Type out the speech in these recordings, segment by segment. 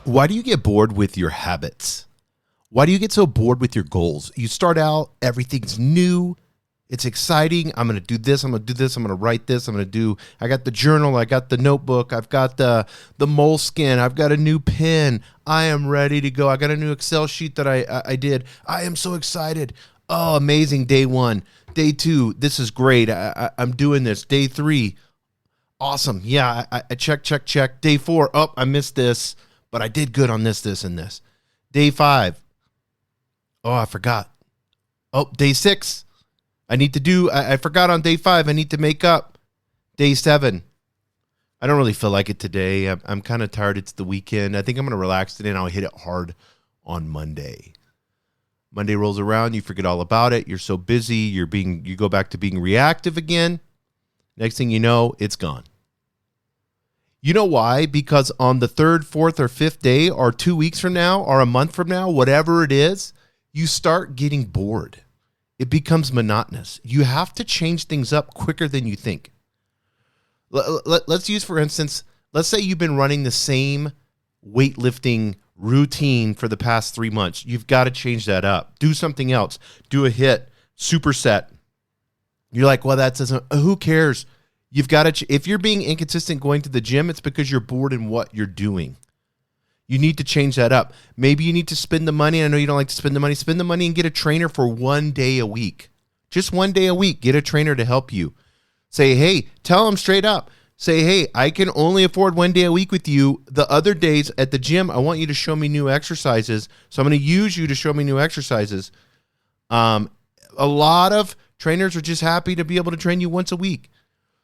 Why do you get bored with your habits? Why do you get so bored with your goals? You start out, everything's new. It's exciting. I'm going to do this. I'm going to do this. I'm going to write this. I got the journal. I got the notebook. I've got the moleskin. I've got a new pen. I am ready to go. I got a new Excel sheet that I did. I am so excited. Oh, amazing. Day 1. Day 2. This is great. I'm doing this. Day 3. Awesome. Yeah, I check. Day 4. Oh, I missed this, but I did good on this, and this. Day 5. Oh, I forgot. Oh, day 6. I forgot on day 5. I need to make up. Day 7. I don't really feel like it today. I'm kind of tired. It's the weekend. I think I'm going to relax today and I'll hit it hard on Monday. Monday rolls around. You forget all about it. You're so busy. You go back to being reactive again. Next thing you know, it's gone. You know why? Because on the 3rd, 4th, or 5th day, or 2 weeks from now, or a month from now, whatever it is, you start getting bored. It becomes monotonous. You have to change things up quicker than you think. Let's use, for instance, let's say you've been running the same weightlifting routine for the past 3 months. You've got to change that up. Do something else. Do a HIIT, superset. You're like, well, that doesn't, who cares? You've got to, if you're being inconsistent going to the gym, it's because you're bored in what you're doing. You need to change that up. Maybe you need to spend the money. I know you don't like to spend the money. Spend the money and get a trainer for 1 day a week. Just 1 day a week. Get a trainer to help you. Say, hey, tell them straight up. Say, hey, I can only afford 1 day a week with you. The other days at the gym, I want you to show me new exercises. So I'm going to use you to show me new exercises. A lot of trainers are just happy to be able to train you once a week.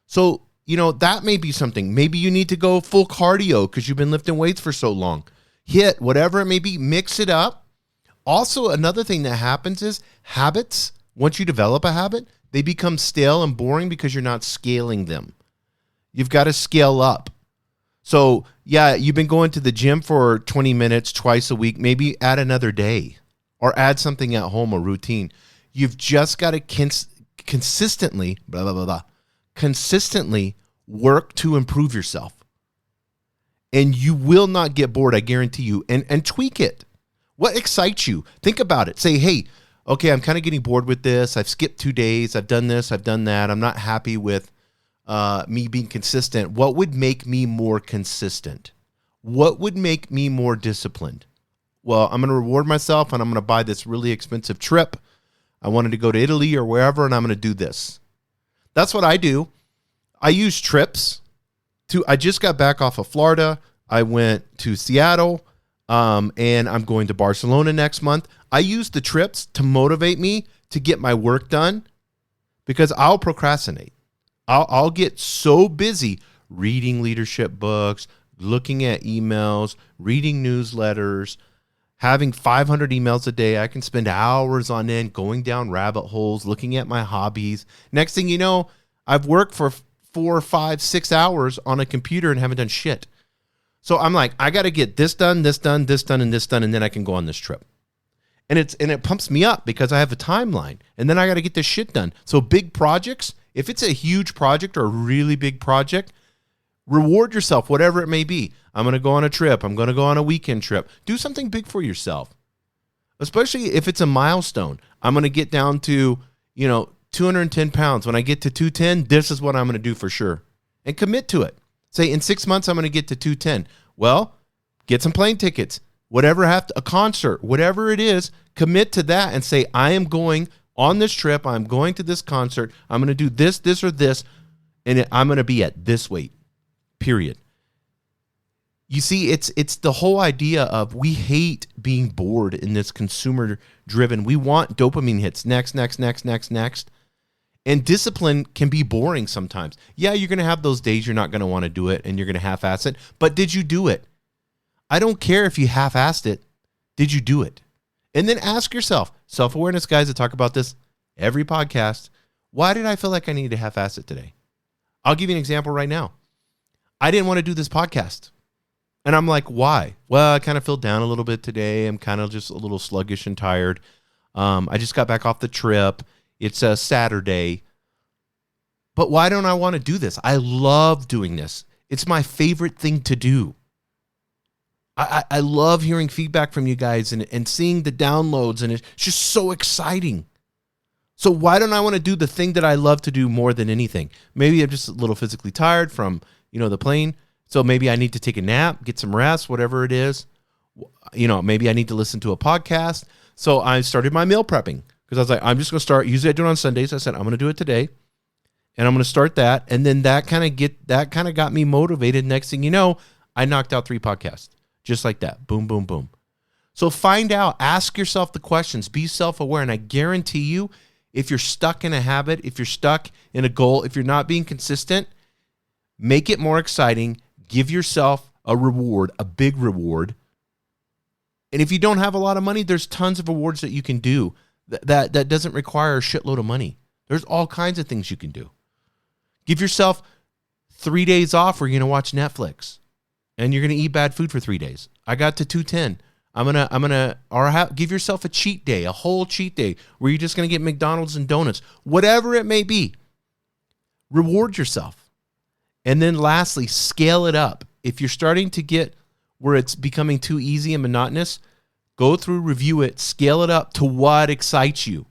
So, that may be something. Maybe you need to go full cardio because you've been lifting weights for so long. HIIT, whatever it may be, mix it up. Also, another thing that happens is habits. Once you develop a habit, they become stale and boring because you're not scaling them. You've got to scale up. So, yeah, you've been going to the gym for 20 minutes twice a week. Maybe add another day or add something at home, a routine. You've just got to consistently, consistently work to improve yourself. And you will not get bored, I guarantee you. And tweak it. What excites you? Think about it. Say, hey, okay, I'm kind of getting bored with this. I've skipped 2 days. I've done this. I've done that. I'm not happy with me being consistent. What would make me more consistent? What would make me more disciplined? Well, I'm going to reward myself and I'm going to buy this really expensive trip. I wanted to go to Italy or wherever, and I'm going to do this. That's what I do. I use trips. I just got back off of Florida. I went to Seattle, and I'm going to Barcelona next month. I use the trips to motivate me to get my work done because I'll procrastinate. I'll get so busy reading leadership books, looking at emails, reading newsletters, having 500 emails a day. I can spend hours on end going down rabbit holes, looking at my hobbies. Next thing you know, I've worked for 4, 5, 6 hours on a computer and haven't done shit. So I'm like, I got to get this done, and this done, and then I can go on this trip. And it pumps me up because I have a timeline, and then I got to get this shit done. So big projects, if it's a huge project or a really big project, reward yourself, whatever it may be. I'm going to go on a trip. I'm going to go on a weekend trip. Do something big for yourself, especially if it's a milestone. I'm going to get down to, 210 pounds. When I get to 210, this is what I'm going to do for sure. And commit to it. Say in 6 months, I'm going to get to 210. Well, get some plane tickets, a concert, whatever it is, commit to that and say, I am going on this trip. I'm going to this concert. I'm going to do this, or this, and I'm going to be at this weight, period. You see, it's the whole idea of we hate being bored in this consumer-driven. We want dopamine hits, next. And discipline can be boring sometimes. Yeah, you're going to have those days you're not going to want to do it and you're going to half-ass it. But did you do it? I don't care if you half-assed it. Did you do it? And then ask yourself, self-awareness guys that talk about this every podcast, why did I feel like I needed to half-ass it today? I'll give you an example right now. I didn't want to do this podcast. And I'm like, why? Well, I kind of feel down a little bit today. I'm kind of just a little sluggish and tired. I just got back off the trip. It's a Saturday. But why don't I want to do this? I love doing this. It's my favorite thing to do. I love hearing feedback from you guys and seeing the downloads, and it's just so exciting. So why don't I want to do the thing that I love to do more than anything? Maybe I'm just a little physically tired from, the plane. So maybe I need to take a nap, get some rest, whatever it is. Maybe I need to listen to a podcast. So I started my meal prepping because I was like, I'm just going to start. Usually I do it on Sundays. I said, I'm going to do it today. And I'm going to start that. And then that kind of got me motivated. Next thing you know, I knocked out 3 podcasts just like that. Boom, boom, boom. So find out, ask yourself the questions, be self-aware. And I guarantee you, if you're stuck in a habit, if you're stuck in a goal, if you're not being consistent, make it more exciting. Give yourself a reward, a big reward. And if you don't have a lot of money, there's tons of rewards that you can do that doesn't require a shitload of money. There's all kinds of things you can do. Give yourself 3 days off where you're going to watch Netflix and you're going to eat bad food for 3 days. I got to 210. Give yourself a cheat day, a whole cheat day where you're just going to get McDonald's and donuts, whatever it may be. Reward yourself. And then lastly, scale it up. If you're starting to get where it's becoming too easy and monotonous, go through, review it, scale it up to what excites you.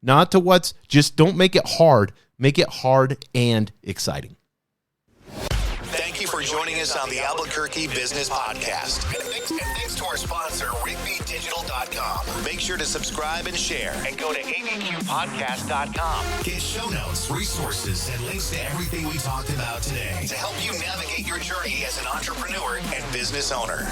Not to just don't make it hard. Make it hard and exciting. Thank you for joining us on the Albuquerque Business Podcast. And thanks to our sponsor, RigbyDigital.com. Make sure to subscribe and share. And go to abqpodcast.com. Get show notes, resources, and links to everything we talked about today to help you navigate your journey as an entrepreneur and business owner.